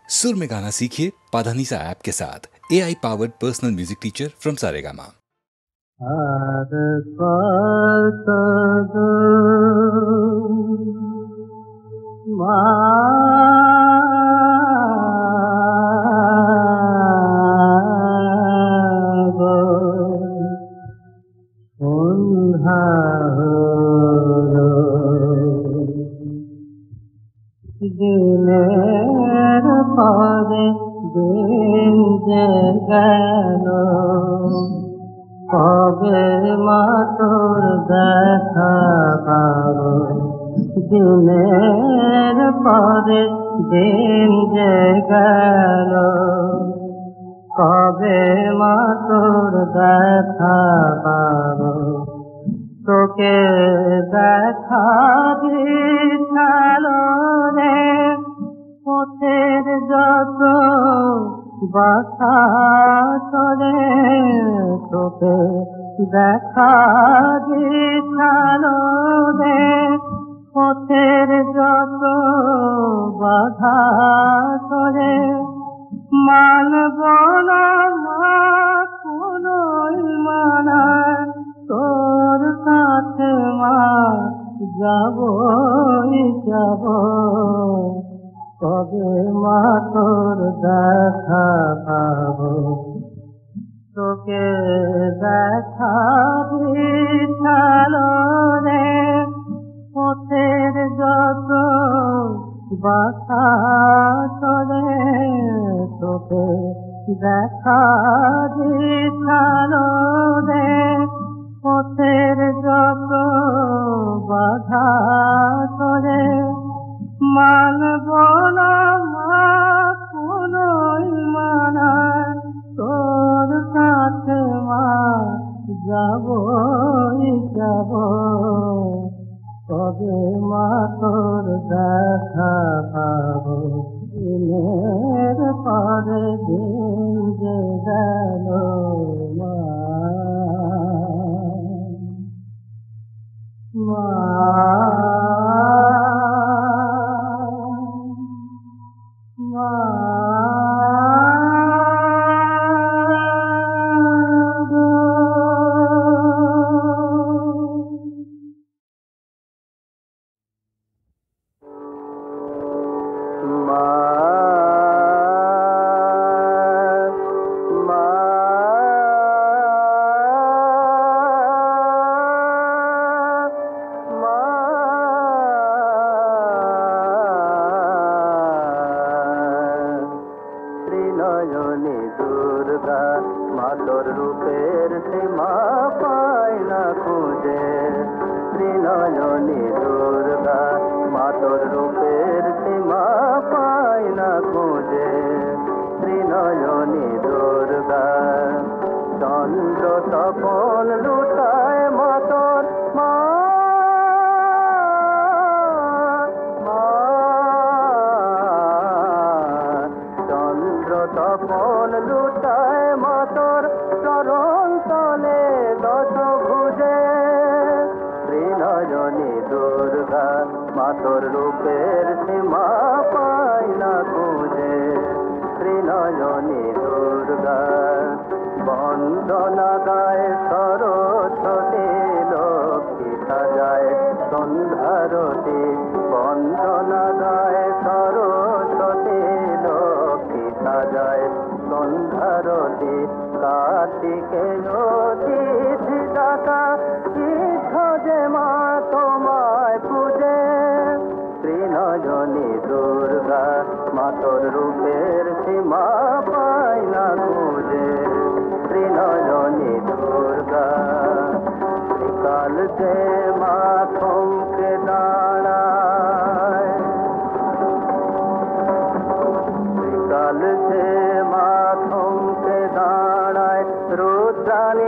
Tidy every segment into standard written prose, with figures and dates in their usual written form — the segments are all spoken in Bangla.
सुर में गाना सीखिए पाधानीसा ऐप के साथ। AI powered personal music teacher from Saregama. দিনের পরে দিন যে গেল, কবে মা তোর দেখা পাবো। দিনের পরে দিন যে গেল, কবে মা তোর দেখা পাবো। তোকে দেখা দিশালো রে পথের যত বাধা চলে, তোকে দেখা দিশালো রে পথের যত বাধা চলে। মানব না মা কোনোই মানা, তোর কাছে মা যাবই যাব। কবে মা তোর দেখা পাবো। তোকে দেখা দিশালো রে পথের যত বাধা চলে, তোকে দেখা দিশালো রে পথের যত বাধা চলে। মানব না মা কোনোই মানা, তোর কাছে মা যাবই যাব। কবে মা তোর দেখা পাবো। দিনের পরে দিন যে গেল মা, মা মা। নয়নে দুর্গা মা তোর রূপের সীমা পায় না খুঁজে। নয়নে দুর্গা মা তোর রূপের সীমা পায় না খুঁজে। নয়নে দুর্গা চন্দ্র তপন লুটায় মা তোর মা, তপন লুটায় মা তোর চরণ তলে দশ ভুজে। নয়নে দুর্গা মা তোর রূপের সীমা পায় না খুঁজে। নয়নে দুর্গা বন্দনা গায় সরস্বতী লক্ষ্মী সাজায় সন্ধ্যারতি। বন্দনা গায় সরস্বতী লক্ষ্মী সাজায় সন্ধ্যারতি। কার্তিকে অতিথি দাতা যে মা তোমায় পূজে। নয়নে দুর্গা মা তোর রূপের সীমা পায় না খুঁজে। নয়নে দুর্গা কাল যে মা থমকে দাঁড়ায়, কাল যে মা থমকে দাঁড়ায়। রুদ্রাণী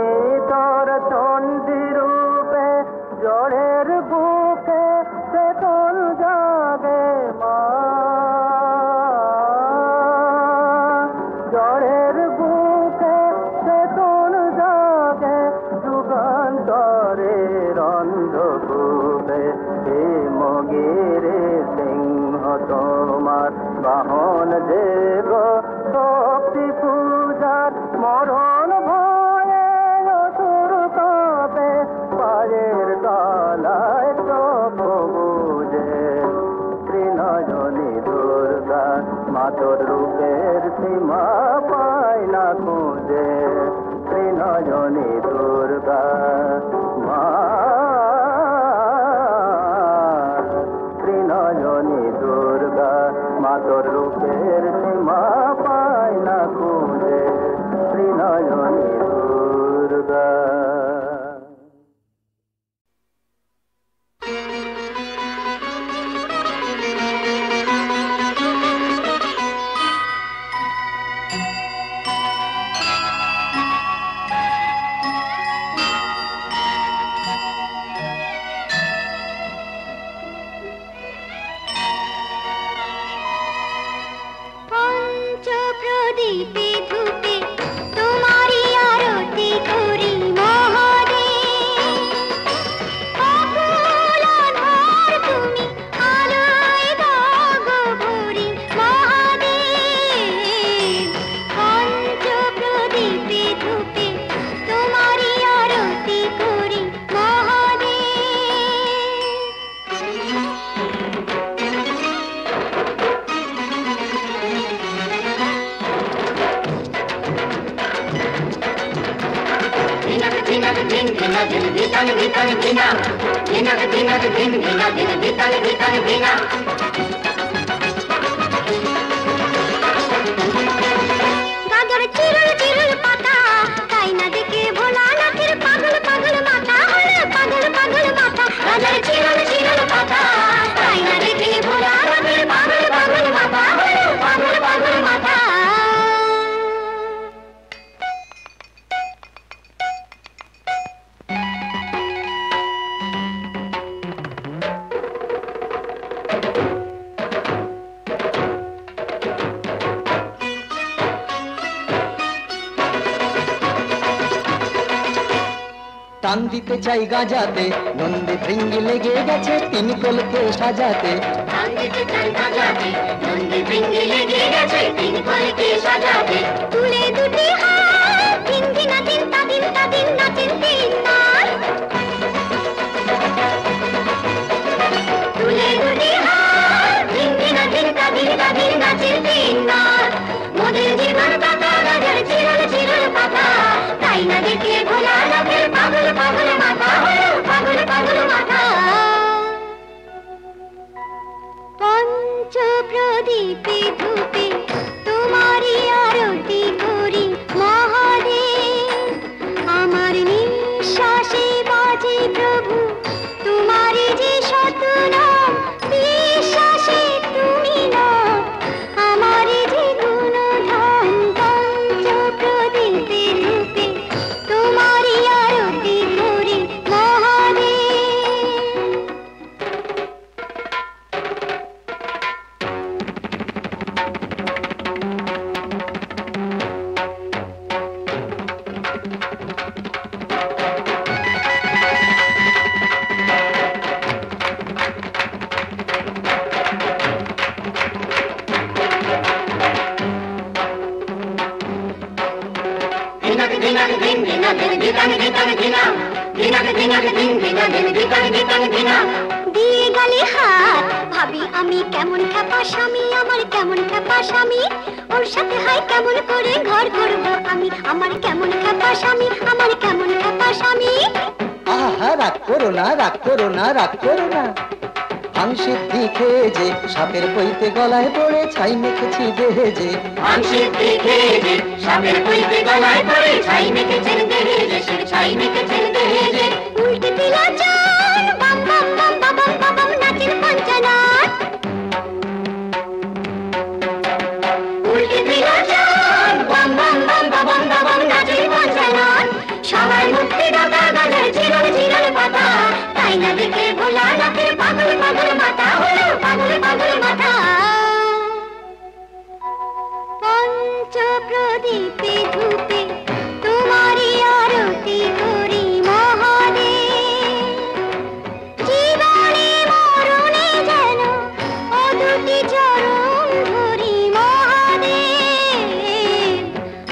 মা তোর রূপের সীমা পাই না খুঁজে ত্রিনয়নী দুর্গা মা ত্রিনয়নী দুর্গা মা তোর রূপের সীমা পাই না খুঁজে ত্রিনয়নী দুর্গা। টান দিতে চাই গাজাতে নন্দী ভৃঙ্গি লেগে গেছে তিন কলকে সাজাতে তুলে দুটি হাত দিন দিন দিন তা দিন তা দিন নাচেন তিন নার তুলে দুটি হাত দিন দিন দিন তা দিন তা দিন নাচেন তিন নার মোদের জীবন পাতা রাজার চিরল চিরল পাতা তাই না দেখে ভোলা লোকের পাগল পাগল মাথা পাগল পাগল মাথা পঞ্চ প্রদীপে ধূপে তোমারই আরতি করি মহাদেব আমার নিঃশ্বাসে বাজে প্রভু তোমারই যে শতনাম বিশ্বাসে তুমি না আমারই যে গুণধাম পঞ্চ প্রদীপে ধূপে তোমারই আরতি করি মহাদেব। দিয়ে গেলে হাত ভাবি আমি কেমন খেপা স্বামী আমার কেমন খেপা স্বামী ওর সাথে হাই কেমন করে ঘর করবো আমি আমার কেমন খেপা স্বামী আমার কেমন খেপা স্বামী। আহা রাগ করো না রাগ করো না রাগ করো না আংশিক খেয়ে যে সাপের পইতে গলায় পড়ে ছাই মেখেছি দেহে যে আংশিক খেয়ে যে সাপের পইতে গলায় পড়ে ছাই মেখেছেন দেহে যে সে ছাই মেখেছেন দেহে যে উল্টে দিলা চান বাম বাম বাম বাম বাম বাম নাচের পঞ্চনাথ উল্টে দিলা চান বাম বাম বাম বাম বাম নাচের পঞ্চনাথ সবাই মুক্তি দাতা গাজর চিরল চিরল পাতা তাই না দেখে ভোলা লোকের পাগল পাগল মাথা হলো পাগল পাগল মাথা পঞ্চ প্রদীপে ধূপে তোমারই আরতি করি মহাদেব জীবনে মরণে যেন ও দুটি চরণ ধরি মহাদেব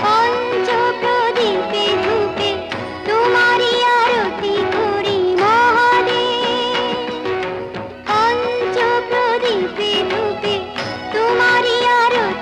পঞ্চ প্রদীপে ধূপে তোমারই আরতি করি মহাদেব পঞ্চ প্রদীপে ধূপে তোমারই আরতি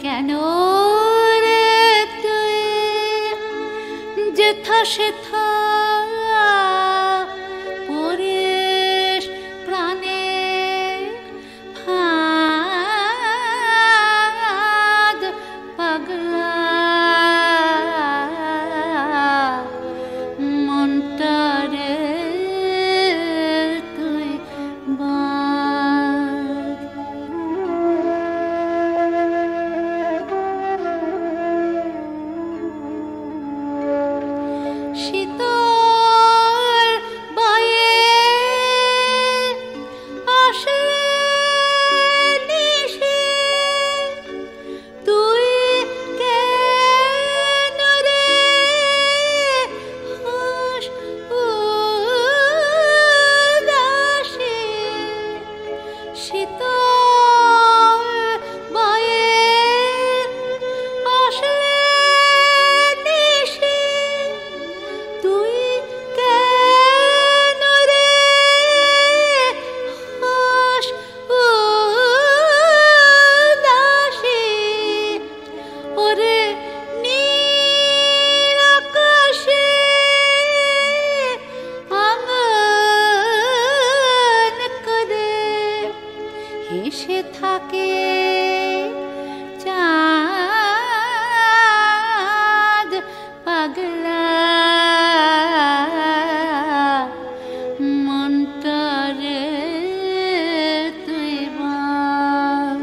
কেন রে তুই যেথা সেথা পরেশ প্রাণে ফাঁদ পাগলা মনটারে তুই বাঁধ। শীতল বয়ে আসলে নিশে তুই কেন রে হাস উদাসী। শীতল বয়ে আসলে নিশে তুই কেন রে হাস উদাসী। ওরে নীল আকাশে আঙ্গন করে হেসে থাকে চাঁদ পাগলা মনটারে তুই বাঁধ।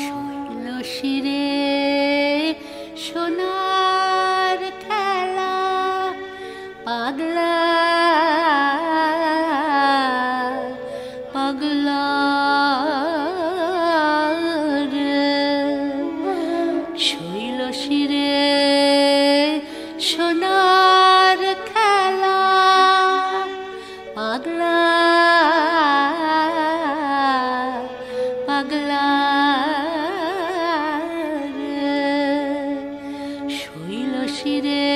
শৈল শিরে সোনার খেলা পাগলা পাগলা রে। শৈল শিরে সোনার খেলা পাগলা পাগলা রে। শৈল শিরে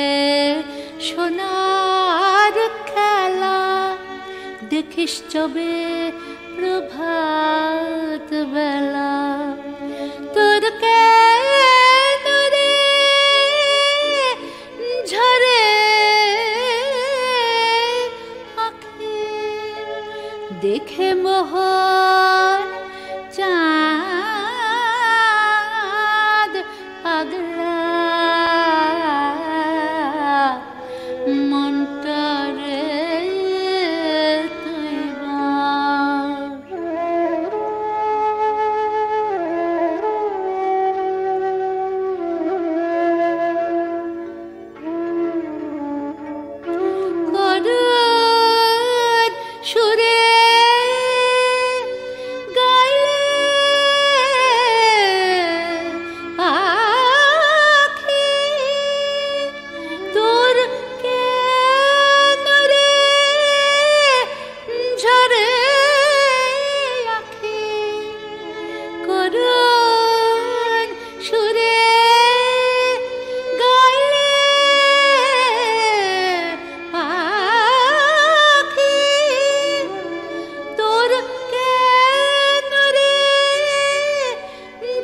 সোনার খেলা দেখিস চবে প্রভাত বেলা তোর কেন রে ঝরে আঁখি দেখে মোহন চাঁদ পাগলা মনটারে তুই বাঁধ। করুণ সুরে গাইলে পাখি তোর কেন রে ঝরে আঁখি। করুণ সুরে গাইলে পাখি তোর কেন রে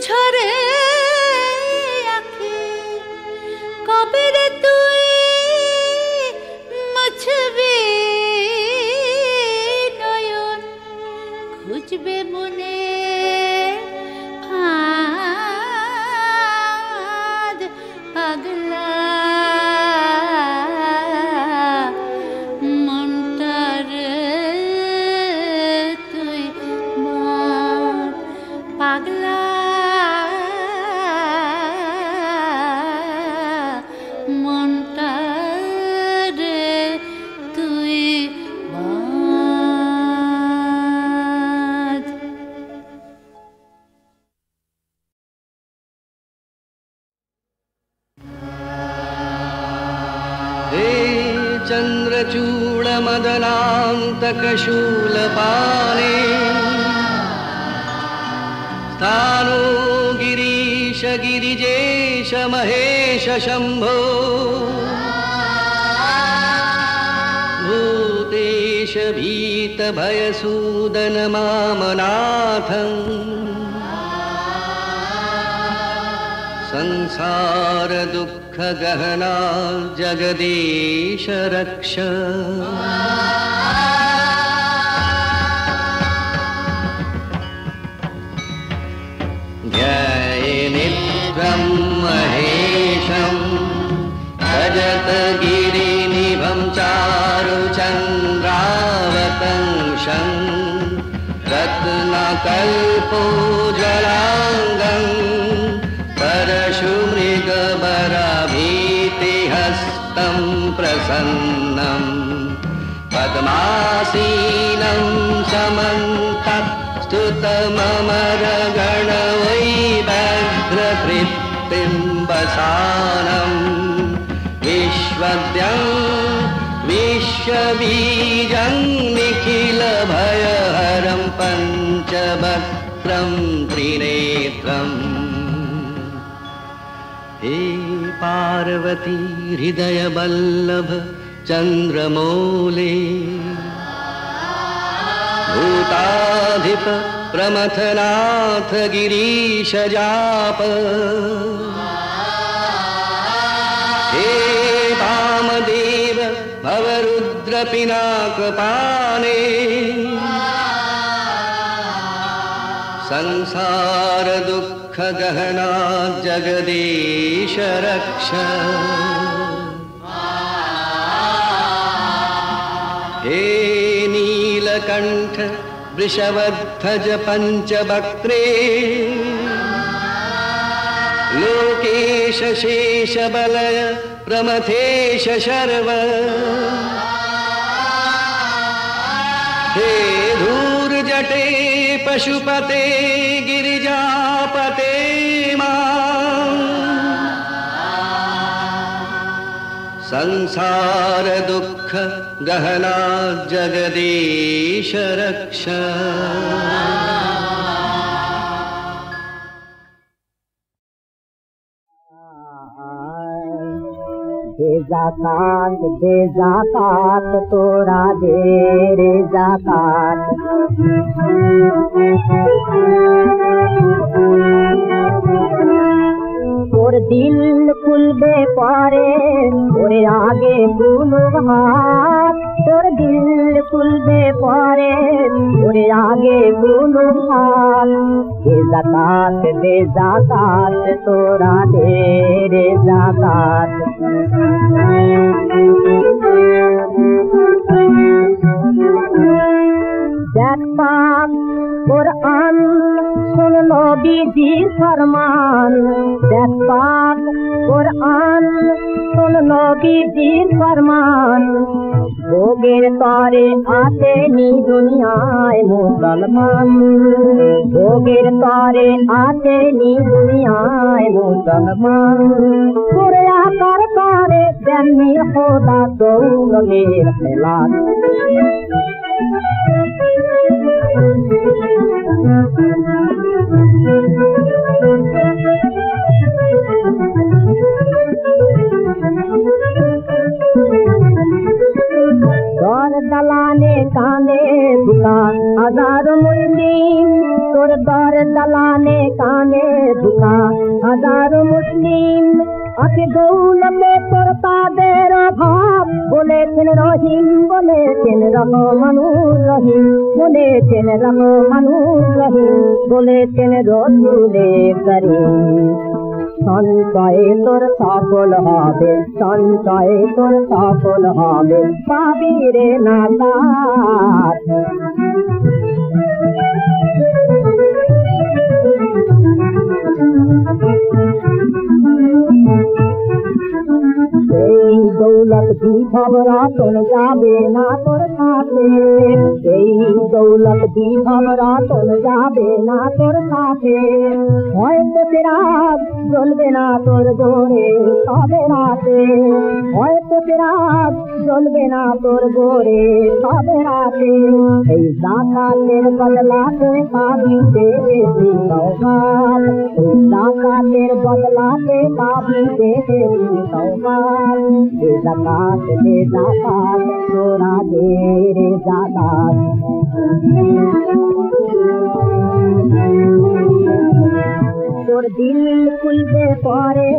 ঝরে আঁখি। কবে রে তুই মুছবি নয়ন খুঁজবে মনে ফাঁদ পাগলা মনটারে তুই বাঁধ। পাগলা মনটারে তুই বাঁধ। हे चन्द्रचूडमदनान्तकशूलपाणे स्थानो गिरीश गिरिजेश महेश शम्भो भूतेश भीत भयसूदन मामनाथं संसार दुःख गहना जगदीश रक्ष ध्यायेन्नित्यं महेशं भजत गिरिनिभं चारुचन्द्रावतंशं रत्नकल्पोज्ज्वलाङ्गं परशुमृगबराभीतिहस्तं प्रसन्नं पद्मासीनं समन्तस्तुतममरगणवैव्याघ्रकृत्तिं वसानं विश्वद्यं विश्वबीजं निखिलभयहरं पञ्चवक्त्रं त्रिनेत्रम् हे पार्वती हृदयवल्लभ चन्द्रमौले भूताधिप प्रमथनाथ गिरीश जाप हे वामदेव भवरुद्र पिनाकपाणे संसार दुःख गहना जगदीश रक्ष हे नीलकण्ठ वृषभध्वज पञ्चवक्त्रे लोकेश शेष बलय प्रमथेश शर्व हे धूर्जटे पशुपते गिरिजापते मां संसार दुःख गहना जगदीश रक्ष दे जाकात तोरा दे रे जाकात तोर दिल खुलबे पारे तोरे आगे गुलहार तोर दिल खुलबे पारे तोरे आगे गुलहार दे जाकात तोरा दे रे जाकात देखपाक कुरान सुन लो बीजी फरमान देखपाक कुरान सुन लो बीजी फरमान भोगेर तारे आते नी दुनियाए मुसलमान भोगेर तारे आते नी दुनियाए मुसलमान कुरिया कर तारे जन्मी खुदा तो मेर खिलाफ दौर दलाने कांदे दुकान हजार मुस्लिम तोर दौर दलाने कांदे दुकान हजार मुस्लिम आके गौल में तोरता देर भाव बोले थिन रहीम बोले थिन रहो मनु रहीम बोले थिन रहो मनु रहीम बोले थिन रसूले करीम সঞ্চয়ে তোর সফল হবে সঞ্চয়ে তোর সফল হবে পাবি রে নাজাত এই দৌলত বিভব রতন যাবে না তোর সাথে, এই দৌলত বিভব রতন যাবে না তোর সাথে। হয়তো চিরাগ জ্বলবে না তোর গোরে সবে রাতে, হয়তো চিরাগ জ্বলবে না তোর গোরে সবে রাতে। এই জাকাতের বদলাতে পাবি দেবে সৌভাগ, এই জাকাতের বদলাতে পাবি দেবে সৌভাগ। দে জাকাত তোরা দে রে জাকাত। তোর দিল খুলবে পরে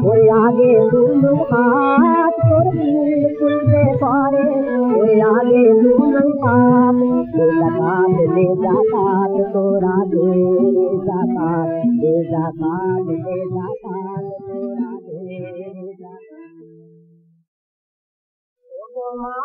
ওই আগে দুলু হাত, তোর দিল খুলবে পরে ওই আগে দুলু হাত। দে জাকাত তোরা দে জাকাত, দে জাকাত তোরা দে জাকাত। ও মা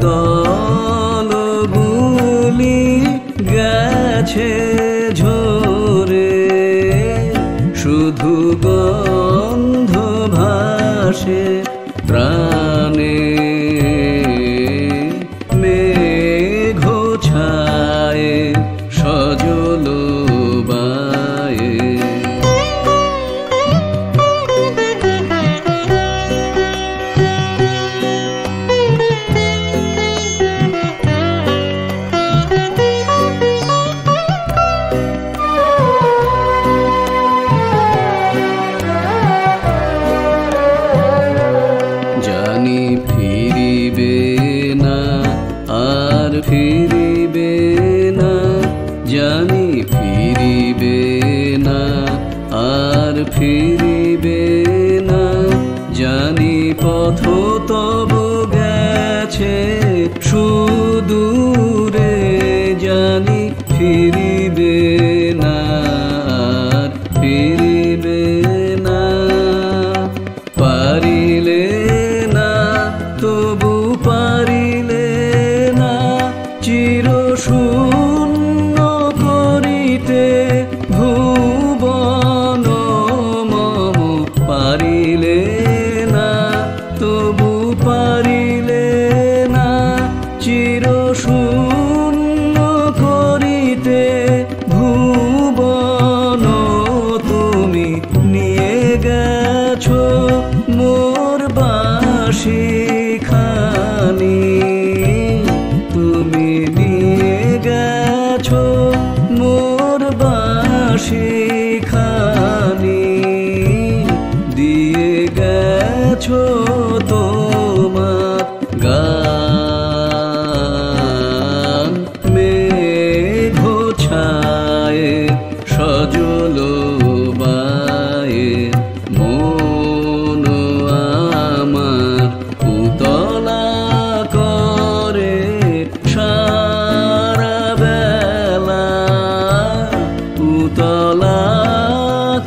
দলগুলি গেছে ঝরে, শুধু গন্ধ ভাসে প্রাণে, মেঘ ছায়ে সজল বায়ে। জানি ফিরিবে না আর ফিরিবে না, জানি ফিরিবে না আর ফিরিবে না, জানি পথ তব গেছে সুদূরে, জানি ফিরিবে না আর ফিরিবে না। পারিলে না তবু পারিলে না চির শূন্য করিতে ভুবন মম, পারিলে না তবু পারিলে না চির শূন্য করিতে ভুবন। তুমি নিয়ে গেছো মোর বাঁশি খানি, তুমি নিয়ে গেছো মোর বাঁশি খানি, দিয়ে গেছো তোমার গান, মেঘ ছায়ে সজল বায়ে। মন আমার উতলা করে সারা বেলা, উতলা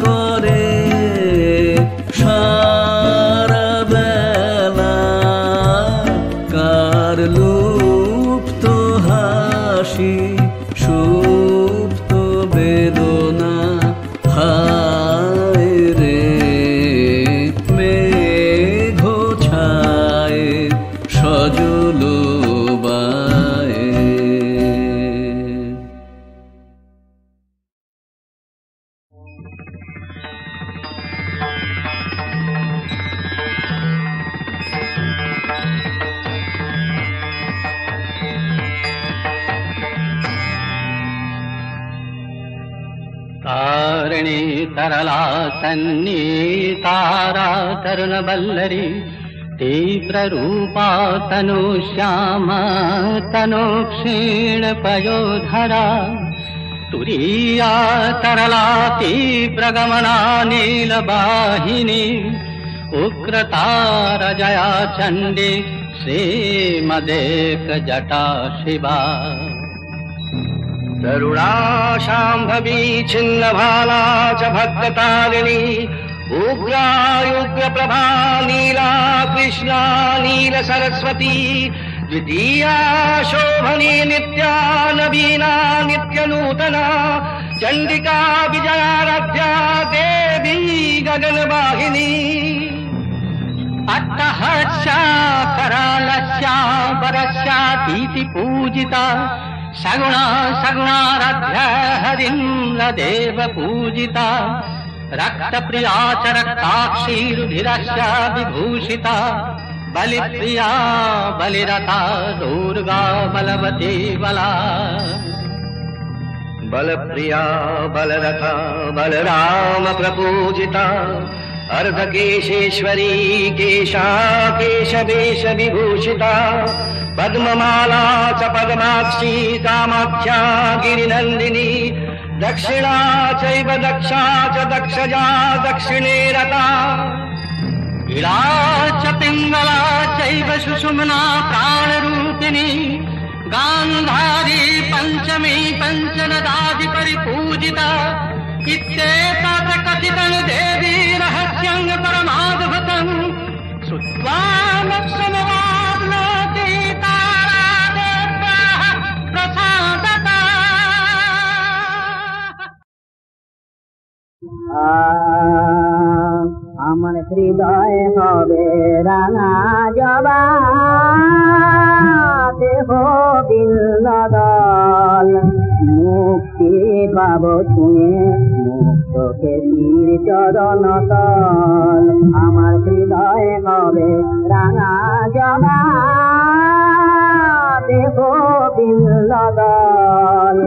করে সারা বেলা, কার লুপ্ত হাসি সুপ্ত বেদনা, হায় রে মেঘ ছায়ে সজল বায়ে। तारिणी तरला तन्नी तारा तरुण बल्लरी, तीव्र रूपा तनु श्यामा तनु क्षीण पयोधरा, तुरीया तरला तीव्र गमना नीलवाहिनी, उग्रतार जया चंडी श्रीमदेक जटा शिवा। तरुणा शाम्भवी छिन्नभाला च भक्ततारिणी, उग्रायुग्रप्रभा नीला कृष्णा नील सरस्वती, द्वितीया शोभनी नित्या नवीना नित्यनूतना, चण्डिका विजयाराध्या देवी गगनवाहिनी। अट्टहस्या करालस्या वरस्यातीति पूजिता, सगुणा सगुणाराध्या हरिन्द्रदेव पूजिता, रक्तप्रिया च रक्ताक्षी रुधिरस्या विभूषिता, बलिप्रिया बलिरता दुर्गा बलवती बला। बलप्रिया बलरथा बलराम प्रपूजिता, अर्धकेशेश्वरी केशा केशवेश विभूषिता, पद्ममाला च पद्माक्षी कामाख्या गिरिनन्दिनी, दक्षिणा चैव दक्षा च दक्षजा दक्षिणे रता, इला च पिङ्गला चैव सुषुम्ना प्राणरूपिणी, गान्धारी पञ्चमी पञ्चनदादि परिपूजिता, इत्येतत् कथितं देवी रहस्यं परमाद्भुतं, श्रुत्वा मोक्षमवाप्नोति হৃদয় হবে রাঙা জবা দেহ বিল্লদল মুক্তি পাব ছুঁয়ে মুক্তকে তীর চরণ তল আমার হৃদয় হবে রাঙা জবা দেহ বিল্লদল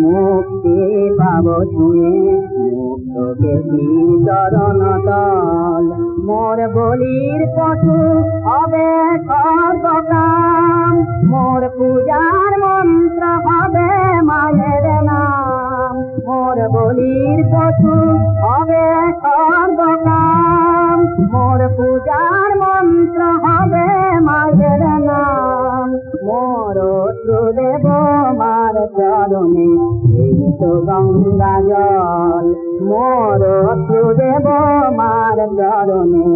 মুক্তি পাব ছুঁয়ে মুক্তকে তীর চরণ তল মোর বলির পশু হবে সর্বকাম মোর পূজার মন্ত্র হবে মায়ের নাম মোর বলির পশু হবে সর্বকাম মোর পূজার মন্ত্র হবে মায়ের নাম মোর দেব মার চরণে এই তো গঙ্গা জল মোর দেব মার চরণে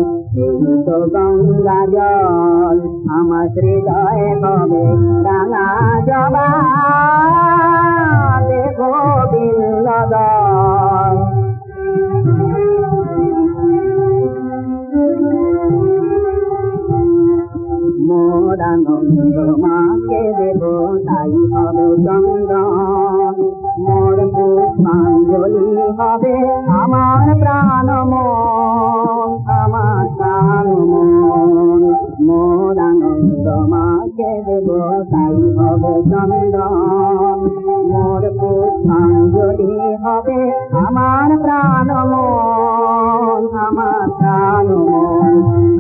এই তো গঙ্গা জল আমার হৃদয় হবে রাঙা জবা দেব বিল্লদল মোর আনন্দ মাকে দেব তাই হবে চন্দন মোর পুষ্পাঞ্জলি হবে আমার প্রাণ মন আমার প্রাণ মন মোর আনন্দ মাকে দেব তাই হবে চন্দন মোর পুষ্পাঞ্জলি হবে আমার প্রাণ মন আমার প্রাণ মন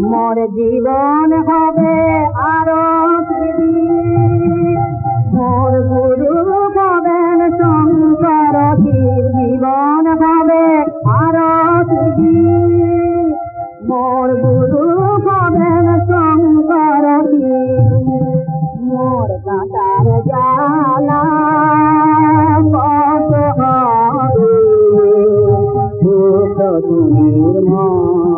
মোর জীবন হবে আরো মোর গুরু হবেন শঙ্কর জীবন হবে আরো মোর গুরু হবেন শঙ্কর মোর কাঁটার জ্বালা কত হবে দুঃখ তুমির মন